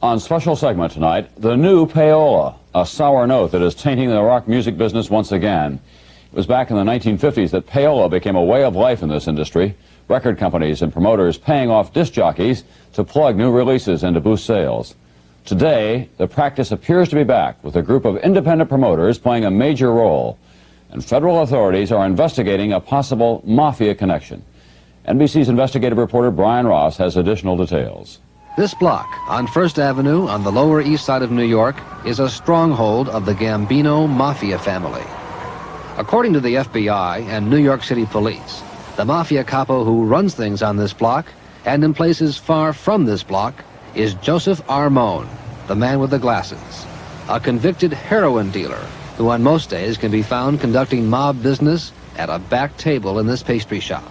On special segment tonight, the new payola, a sour note that is tainting the rock music business once again. It was back in the 1950s that payola became a way of life in this industry. Record companies and promoters paying off disc jockeys to plug new releases and to boost sales. Today, the practice appears to be back, with a group of independent promoters playing a major role. And federal authorities are investigating a possible mafia connection. NBC's investigative reporter Brian Ross has additional details. This block on First Avenue on the Lower East Side of New York is a stronghold of the Gambino mafia family. According to the FBI and New York City police, the mafia capo who runs things on this block and in places far from this block is Joseph Armone, the man with the glasses, a convicted heroin dealer who on most days can be found conducting mob business at a back table in this pastry shop.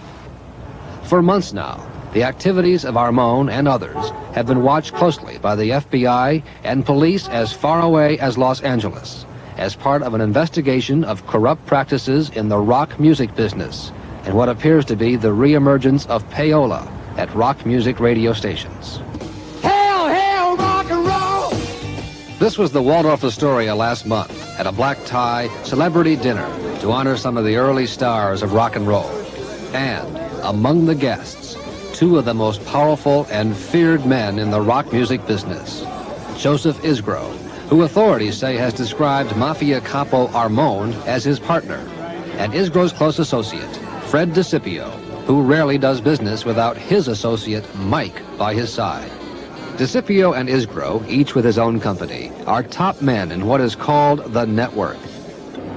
For months now, the activities of Armone and others have been watched closely by the FBI and police as far away as Los Angeles as part of an investigation of corrupt practices in the rock music business and what appears to be the reemergence of payola at rock music radio stations. Hail, hail, rock and roll! This was the Waldorf Astoria last month at a black tie celebrity dinner to honor some of the early stars of rock and roll. And among the guests, two of the most powerful and feared men in the rock music business. Joseph Isgro, who authorities say has described mafia capo Armone as his partner, and Isgro's close associate, Fred DeCipio, who rarely does business without his associate, Mike, by his side. DeCipio and Isgro, each with his own company, are top men in what is called the network.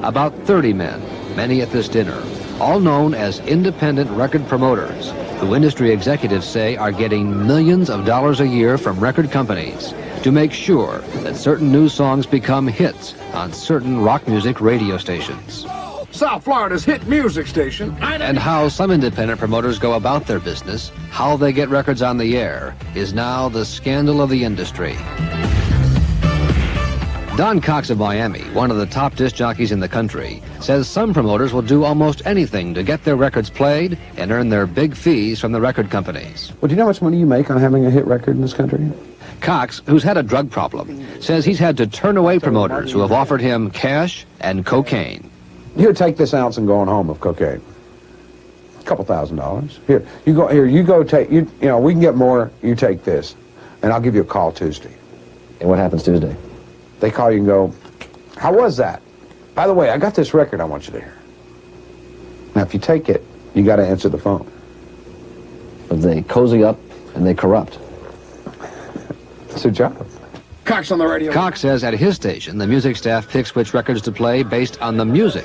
About 30 men, many at this dinner, all known as independent record promoters, who industry executives say are getting millions of dollars a year from record companies to make sure that certain new songs become hits on certain rock music radio stations. South Florida's hit music station. And how some independent promoters go about their business, how they get records on the air, is now the scandal of the industry. Don Cox of Miami, one of the top disc jockeys in the country, says some promoters will do almost anything to get their records played and earn their big fees from the record companies. Well, do you know how much money you make on having a hit record in this country? Cox, who's had a drug problem, says he's had to turn away promoters who have offered him cash and cocaine. You would take this ounce and going home of cocaine. A couple $1,000s. Here, you go take, you know, we can get more, you take this, and I'll give you a call Tuesday. And what happens Tuesday? They call you and go, how was that? By the way, I got this record I want you to hear. Now, if you take it, you got to answer the phone. But they cozy up and they corrupt. It's a job. Cox on the radio. Cox says at his station, the music staff picks which records to play based on the music.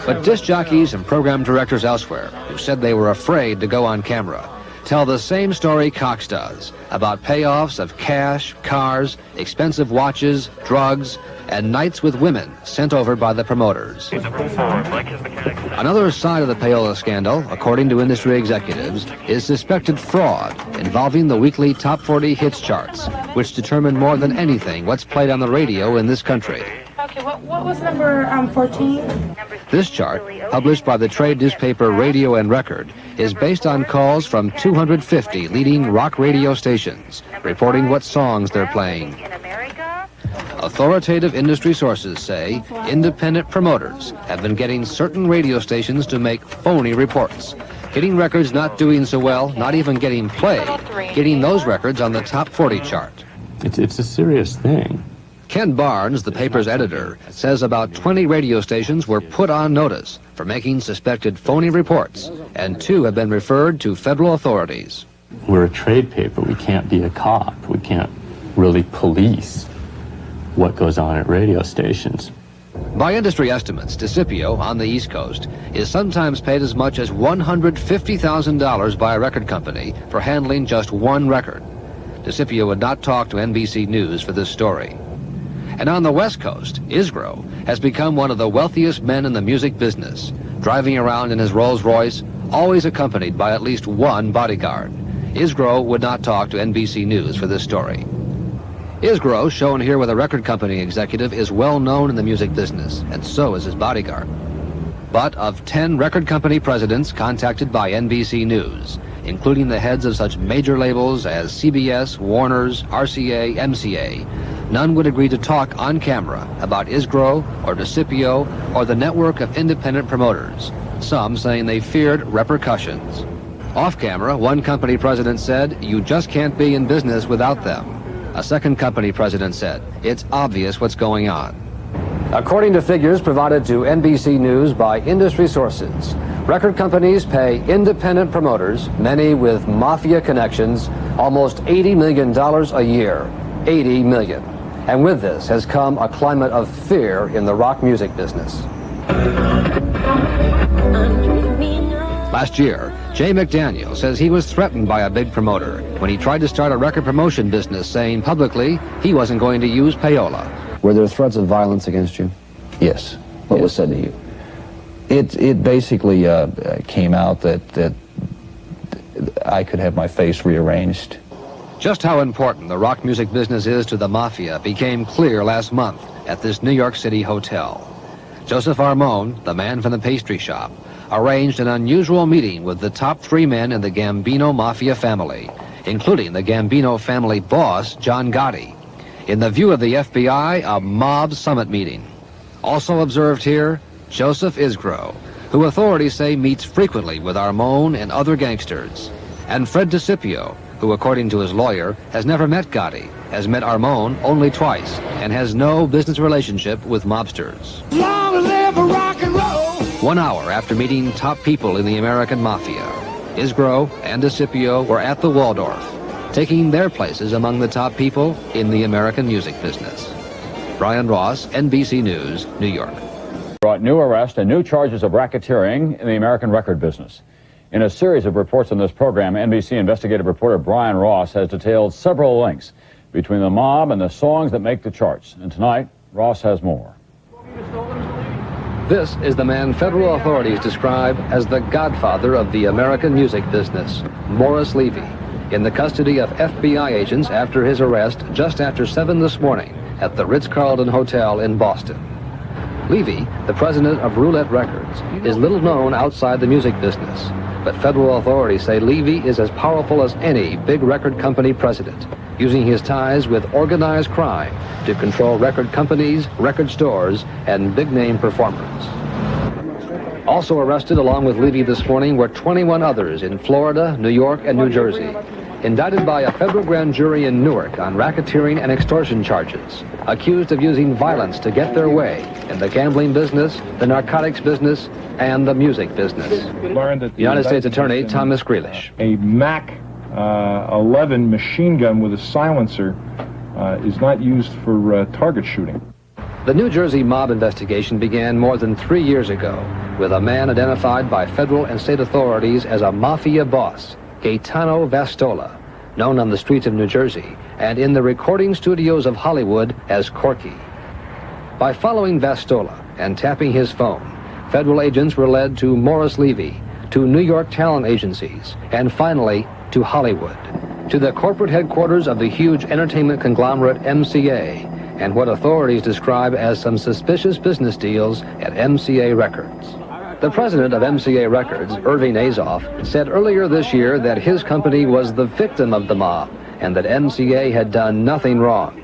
But disc jockeys and program directors elsewhere, who said they were afraid to go on camera, tell the same story Cox does about payoffs of cash, cars, expensive watches, drugs, and nights with women sent over by the promoters. Another side of the payola scandal, according to industry executives, is suspected fraud involving the weekly Top 40 hits charts, which determine more than anything what's played on the radio in this country. Okay, what was number 14? This chart, published by the trade newspaper Radio and Record, is based on calls from 250 leading rock radio stations, reporting what songs they're playing. Authoritative industry sources say independent promoters have been getting certain radio stations to make phony reports, getting records not doing so well, not even getting played, getting those records on the Top 40 chart. It's a serious thing. Ken Barnes, the paper's editor, says about 20 radio stations were put on notice for making suspected phony reports, and 2 have been referred to federal authorities. We're a trade paper. We can't be a cop. We can't really police what goes on at radio stations. By industry estimates, DeCipio, on the East Coast, is sometimes paid as much as $150,000 by a record company for handling just one record. DeCipio would not talk to NBC News for this story. And on the West Coast, Isgro has become one of the wealthiest men in the music business, driving around in his Rolls-Royce, always accompanied by at least one bodyguard. Isgro would not talk to NBC News for this story. Isgro, shown here with a record company executive, is well known in the music business, and so is his bodyguard. But of 10 record company presidents contacted by NBC News, including the heads of such major labels as CBS, Warner's, RCA, MCA, none would agree to talk on camera about Isgro or DeCipio or the network of independent promoters, some saying they feared repercussions. Off camera, one company president said, "You just can't be in business without them." A second company president said, "It's obvious what's going on." According to figures provided to NBC News by industry sources, record companies pay independent promoters, many with mafia connections, almost $80 million a year. $80 million. And with this has come a climate of fear in the rock music business. Last year, Jay McDaniel says he was threatened by a big promoter when he tried to start a record promotion business, saying publicly he wasn't going to use payola. Were there threats of violence against you? Yes. What was said to you? It basically came out that I could have my face rearranged. Just how important the rock music business is to the mafia became clear last month at this New York City hotel. Joseph Armone, the man from the pastry shop, arranged an unusual meeting with the top 3 men in the Gambino mafia family, including the Gambino family boss, John Gotti. In the view of the FBI, a mob summit meeting. Also observed here, Joseph Isgro, who authorities say meets frequently with Armone and other gangsters, and Fred DeCipio, who, according to his lawyer, has never met Gotti, has met Armone only twice, and has no business relationship with mobsters. Long live rock and roll! 1 hour after meeting top people in the American mafia, Isgro and DeCipio were at the Waldorf, taking their places among the top people in the American music business. Brian Ross, NBC News, New York. Brought new arrest and new charges of racketeering in the American record business. In a series of reports on this program, NBC investigative reporter Brian Ross has detailed several links between the mob and the songs that make the charts. And tonight, Ross has more. This is the man federal authorities describe as the godfather of the American music business, Morris Levy, in the custody of FBI agents after his arrest just after 7 this morning at the Ritz-Carlton Hotel in Boston. Levy, the president of Roulette Records, is little known outside the music business, but federal authorities say Levy is as powerful as any big record company president, using his ties with organized crime to control record companies, record stores, and big-name performers. Also arrested along with Levy this morning were 21 others in Florida, New York, and New Jersey, indicted by a federal grand jury in Newark on racketeering and extortion charges, accused of using violence to get their way in the gambling business, the narcotics business, and the music business. United States Attorney Thomas Grealish. A Mac 11 machine gun with a silencer is not used for target shooting. The New Jersey mob investigation began more than 3 years ago with a man identified by federal and state authorities as a mafia boss, Gaetano Vastola, known on the streets of New Jersey and in the recording studios of Hollywood as Corky. By following Vastola and tapping his phone, federal agents were led to Morris Levy, to New York talent agencies, and finally to Hollywood, to the corporate headquarters of the huge entertainment conglomerate MCA, and what authorities describe as some suspicious business deals at MCA Records. The president of MCA Records, Irving Azoff, said earlier this year that his company was the victim of the mob and that MCA had done nothing wrong.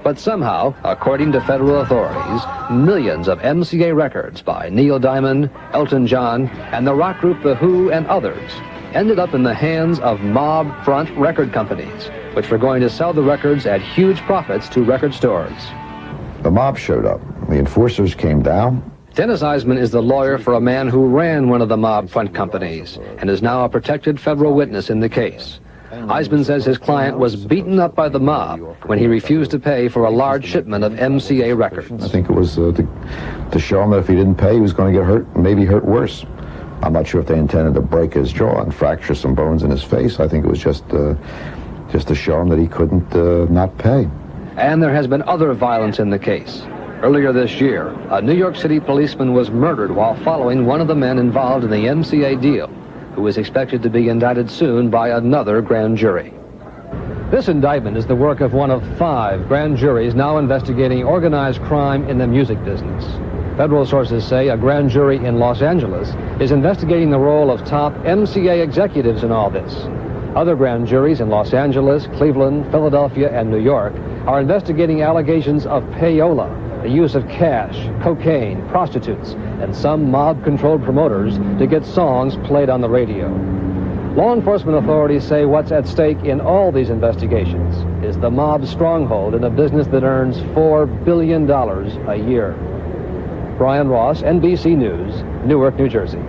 But somehow, according to federal authorities, millions of MCA records by Neil Diamond, Elton John, and the rock group The Who and others ended up in the hands of mob front record companies, which were going to sell the records at huge profits to record stores. The mob showed up. The enforcers came down. Dennis Eisman is the lawyer for a man who ran one of the mob front companies and is now a protected federal witness in the case. Eisman says his client was beaten up by the mob when he refused to pay for a large shipment of MCA records. I think it was to show him that if he didn't pay, he was going to get hurt, maybe hurt worse. I'm not sure if they intended to break his jaw and fracture some bones in his face. I think it was just to show him that he couldn't not pay. And there has been other violence in the case. Earlier this year, a New York City policeman was murdered while following one of the men involved in the MCA deal, who is expected to be indicted soon by another grand jury. This indictment is the work of one of 5 grand juries now investigating organized crime in the music business. Federal sources say a grand jury in Los Angeles is investigating the role of top MCA executives in all this. Other grand juries in Los Angeles, Cleveland, Philadelphia, and New York are investigating allegations of payola, the use of cash, cocaine, prostitutes, and some mob-controlled promoters to get songs played on the radio. Law enforcement authorities say what's at stake in all these investigations is the mob stronghold in a business that earns $4 billion a year. Brian Ross, NBC News, Newark, New Jersey.